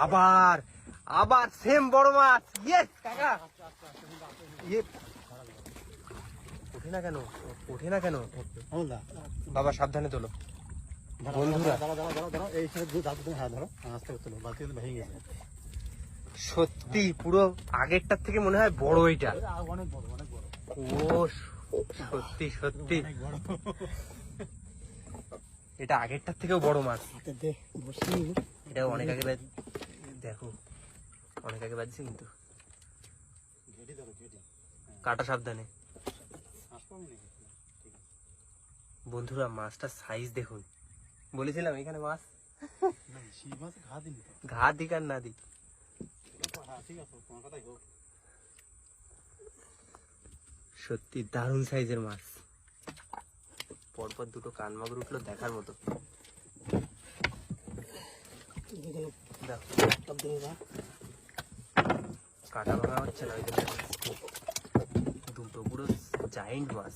আবার আবার সেম বড় মাছ। ইয়েস কাকা। ইয়ে ওঠে না কেন, ওঠে না কেন? বাবা সাবধানে তোলো বন্ধুরা। সত্যি পুরো আগেরটার থেকে মনে হয় বড় এটা। ও সত্যি সত্যি এটা আগেরটার থেকেও বড় মাছ। এটা অনেক আগে দেখো, অনেক আগে বাজছে কিন্তু। কাটা সাবধানে বন্ধুরা। মাছটার সাইজ দেখুন। বলেছিলাম এখানে মাছ। ঘা দিক আর না দিক, সত্যি দারুণ সাইজের মাছ। পরপর দুটো কানমাগুর উঠলো, দেখার মতো। কাটা ভাঙা হচ্ছে না, ওই জন্য দুটো পুরো জায়েন্ট মাছ।